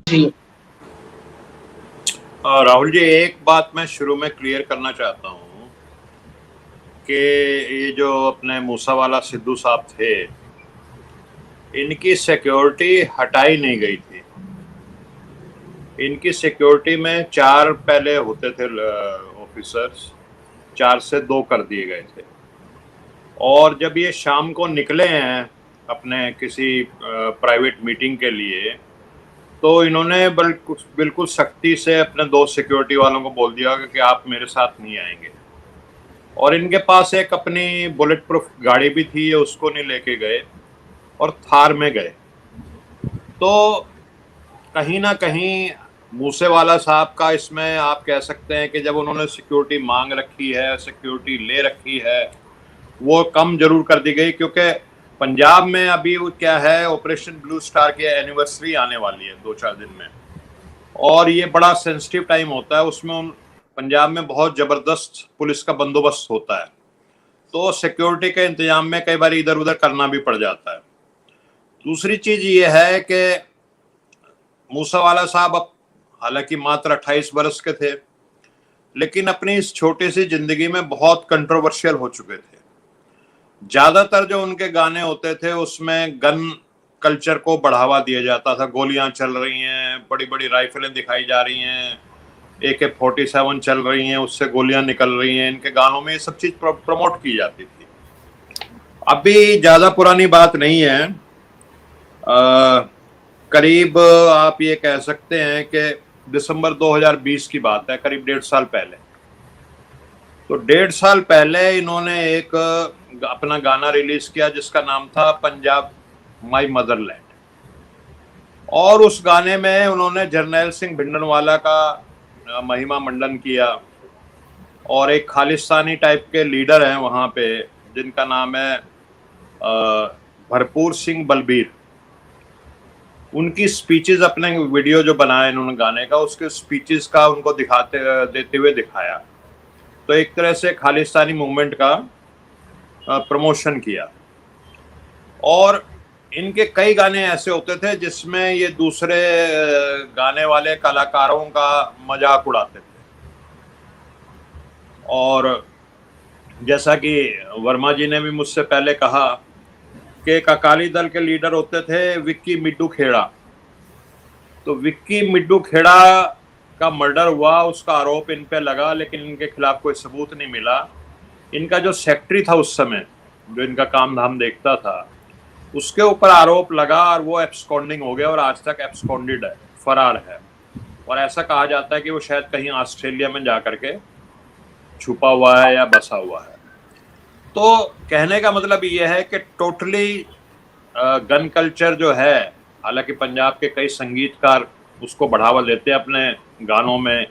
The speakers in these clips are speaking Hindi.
जी। राहुल जी, एक बात मैं शुरू में क्लियर करना चाहता हूँ कि ये जो अपने मूसावाला सिद्धू साहब थे, इनकी सिक्योरिटी हटाई नहीं गई थी। इनकी सिक्योरिटी में 4 पहले होते थे ऑफिसर्स, 4 से 2 कर दिए गए थे। और जब ये शाम को निकले हैं अपने किसी प्राइवेट मीटिंग के लिए, तो इन्होंने बिल्कुल सख्ती से अपने 2 सिक्योरिटी वालों को बोल दिया कि आप मेरे साथ नहीं आएंगे। और इनके पास एक अपनी बुलेट प्रूफ गाड़ी भी थी, उसको नहीं लेके गए और थार में गए। तो कहीं ना कहीं मूसेवाला साहब का इसमें आप कह सकते हैं कि जब उन्होंने सिक्योरिटी मांग रखी है, सिक्योरिटी ले रखी है, वो कम जरूर कर दी गई। क्योंकि पंजाब में अभी वो क्या है, ऑपरेशन ब्लू स्टार की एनिवर्सरी आने वाली है 2-4 दिन में, और ये बड़ा सेंसिटिव टाइम होता है। उसमें पंजाब में बहुत जबरदस्त पुलिस का बंदोबस्त होता है, तो सिक्योरिटी के इंतजाम में कई बार इधर उधर करना भी पड़ जाता है। दूसरी चीज ये है कि मूसावाला साहब अब हालांकि मात्र 28 वर्ष के थे, लेकिन अपनी इस छोटी सी जिंदगी में बहुत कंट्रोवर्शियल हो चुके थे। ज्यादातर जो उनके गाने होते थे उसमें गन कल्चर को बढ़ावा दिया जाता था। गोलियां चल रही हैं, बड़ी बड़ी राइफलें दिखाई जा रही हैं, AK-47 चल रही हैं, उससे गोलियां निकल रही हैं। इनके गानों में ये सब चीज प्रमोट की जाती थी। अभी ज्यादा पुरानी बात नहीं है, करीब आप ये कह सकते हैं कि दिसंबर 2020 की बात है, करीब 1.5 साल पहले। तो 1.5 साल पहले इन्होंने एक अपना गाना रिलीज किया जिसका नाम था पंजाब माई मदरलैंड। और उस गाने में उन्होंने जरनैल सिंह भिंडरवाला का महिमा मंडन किया, और एक खालिस्तानी टाइप के लीडर हैं वहां पे जिनका नाम है भरपूर सिंह बलबीर। उनकी स्पीचेस, अपने वीडियो जो बनाया इन्होंने गाने का, उसके स्पीचेस का उनको देते हुए दिखाया। तो एक तरह से खालिस्तानी मूवमेंट का प्रमोशन किया। और इनके कई गाने ऐसे होते थे जिसमें ये दूसरे गाने वाले कलाकारों का मजाक उड़ाते थे। और जैसा कि वर्मा जी ने भी मुझसे पहले कहा कि एक अकाली दल के लीडर होते थे विक्की मिड्डू खेड़ा। तो विक्की मिड्डू खेड़ा का मर्डर हुआ, उसका आरोप इन पे लगा, लेकिन इनके खिलाफ कोई सबूत नहीं मिला। इनका जो सेक्रेटरी था उस समय, जो इनका काम धाम देखता था, उसके ऊपर आरोप लगा और वो एब्सकॉन्डिंग हो गया, और आज तक एब्सकॉन्डेड है, फरार है। और ऐसा कहा जाता है कि वो शायद कहीं ऑस्ट्रेलिया में जाकर के छुपा हुआ है या बसा हुआ है। तो कहने का मतलब ये है कि टोटली गन कल्चर जो है, हालांकि पंजाब के कई संगीतकार उसको बढ़ावा देते हैं अपने गानों में।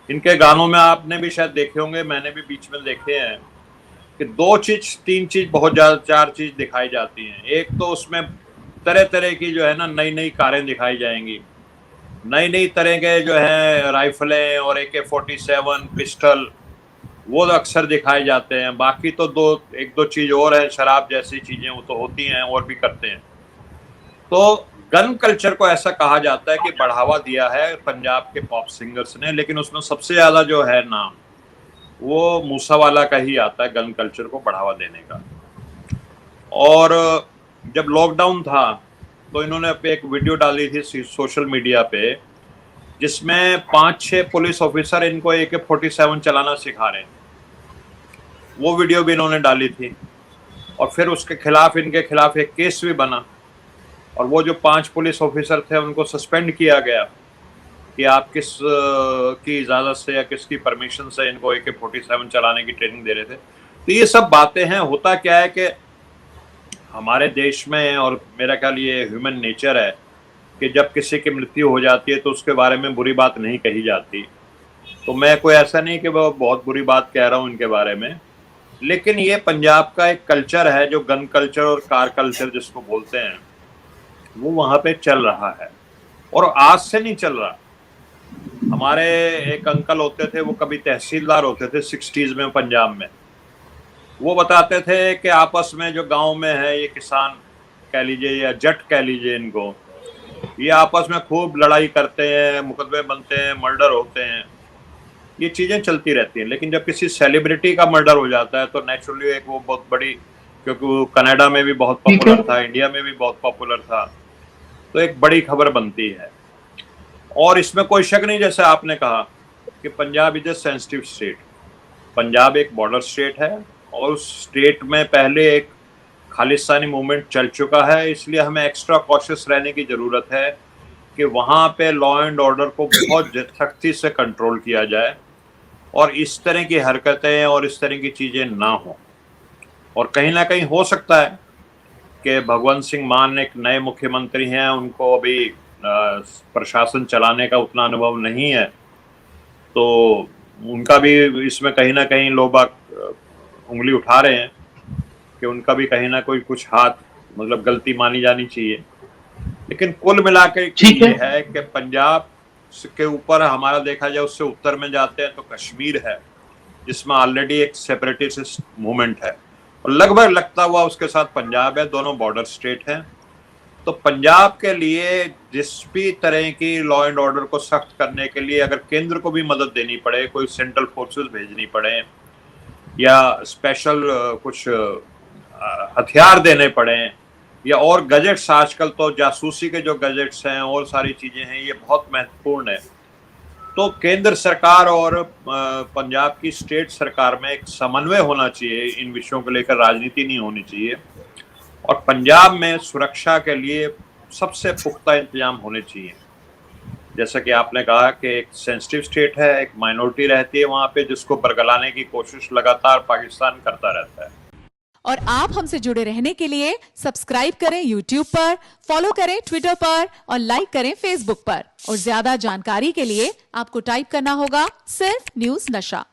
इनके गानों में आपने भी शायद देखे होंगे, मैंने भी बीच में देखे हैं, कि 2 चीज 3 चीज बहुत ज्यादा 4 चीज दिखाई जाती हैं। एक तो उसमें तरह तरह की जो है ना, नई नई कारें दिखाई जाएंगी, नई नई तरह के जो है राइफलें और AK-47 पिस्टल, वो अक्सर दिखाए जाते हैं। बाकी तो 1-2 चीज और है, शराब जैसी चीजें वो तो होती हैं और भी करते हैं। तो गन कल्चर को ऐसा कहा जाता है कि बढ़ावा दिया है पंजाब के पॉप सिंगर्स ने, लेकिन उसमें सबसे ज्यादा जो है नाम वो मूसावाला का ही आता है गन कल्चर को बढ़ावा देने का। और जब लॉकडाउन था तो इन्होंने एक वीडियो डाली थी सोशल मीडिया पे, जिसमें 5-6 पुलिस ऑफिसर इनको AK-47 चलाना सिखा रहे हैं। वो वीडियो भी इन्होंने डाली थी, और फिर उसके खिलाफ, इनके खिलाफ एक केस भी बना, और वो जो 5 पुलिस ऑफिसर थे उनको सस्पेंड किया गया कि आप किस की इजाजत से या किसकी परमिशन से इनको AK-47 चलाने की ट्रेनिंग दे रहे थे। तो ये सब बातें हैं। होता क्या है कि हमारे देश में, और मेरा ख्याल ये ह्यूमन नेचर है कि जब किसी की मृत्यु हो जाती है तो उसके बारे में बुरी बात नहीं कही जाती। तो मैं कोई ऐसा नहीं कि वो बहुत बुरी बात कह रहा हूँ इनके बारे में, लेकिन ये पंजाब का एक कल्चर है जो गन कल्चर और कार कल्चर जिसको बोलते हैं, वो वहां पे चल रहा है, और आज से नहीं चल रहा। हमारे एक अंकल होते थे, वो कभी तहसीलदार होते थे 60s में पंजाब में। वो बताते थे कि आपस में जो गांव में है, ये किसान कह लीजिए या जट कह लीजिए इनको, ये आपस में खूब लड़ाई करते हैं, मुकदमे बनते हैं, मर्डर होते हैं, ये चीजें चलती रहती हैं। लेकिन जब किसी सेलिब्रिटी का मर्डर हो जाता है तो नेचुरली एक वो बहुत बड़ी, क्योंकि वो कनाडा में भी बहुत पॉपुलर था, इंडिया में भी बहुत पॉपुलर था, तो एक बड़ी खबर बनती है। और इसमें कोई शक नहीं, जैसे आपने कहा कि Punjab is a sensitive state. Punjab एक बॉर्डर स्टेट है और उस स्टेट में पहले एक खालिस्तानी मूवमेंट चल चुका है, इसलिए हमें एक्स्ट्रा कॉशियस रहने की जरूरत है कि वहां पे लॉ एंड ऑर्डर को बहुत सख्ती से कंट्रोल किया जाए और इस तरह की हरकतें और इस तरह की चीजें ना हो। और कहीं ना कहीं हो सकता है कि भगवंत सिंह मान एक नए मुख्यमंत्री हैं, उनको अभी प्रशासन चलाने का उतना अनुभव नहीं है, तो उनका भी इसमें कहीं ना कहीं लोग उंगली उठा रहे हैं कि उनका भी कहीं ना कोई कुछ हाथ, मतलब गलती मानी जानी चाहिए। लेकिन कुल मिलाकर ये है कि पंजाब के ऊपर हमारा देखा जाए, उससे उत्तर में जाते हैं तो कश्मीर है, जिसमें ऑलरेडी एक सेपरेटिस्ट मूवमेंट है, और लगभग लगता हुआ उसके साथ पंजाब है, दोनों बॉर्डर स्टेट हैं। तो पंजाब के लिए जिस भी तरह की लॉ एंड ऑर्डर को सख्त करने के लिए अगर केंद्र को भी मदद देनी पड़े, कोई सेंट्रल फोर्सेस भेजनी पड़े या स्पेशल कुछ हथियार देने पड़े या और गजेट्स, आजकल तो जासूसी के जो गजेट्स हैं और सारी चीजें हैं, ये बहुत महत्वपूर्ण है। तो केंद्र सरकार और पंजाब की स्टेट सरकार में एक समन्वय होना चाहिए, इन विषयों को लेकर राजनीति नहीं होनी चाहिए। और पंजाब में सुरक्षा के लिए सबसे पुख्ता इंतजाम होने चाहिए। जैसा कि आपने कहा कि एक सेंसिटिव स्टेट है, एक माइनॉरिटी रहती है वहां पे, जिसको बरगलाने की कोशिश लगातार पाकिस्तान करता रहता है। और आप हमसे जुड़े रहने के लिए सब्सक्राइब करें YouTube पर, फॉलो करें Twitter पर और लाइक करें Facebook पर। और ज्यादा जानकारी के लिए आपको टाइप करना होगा सिर्फ न्यूज़ नशा।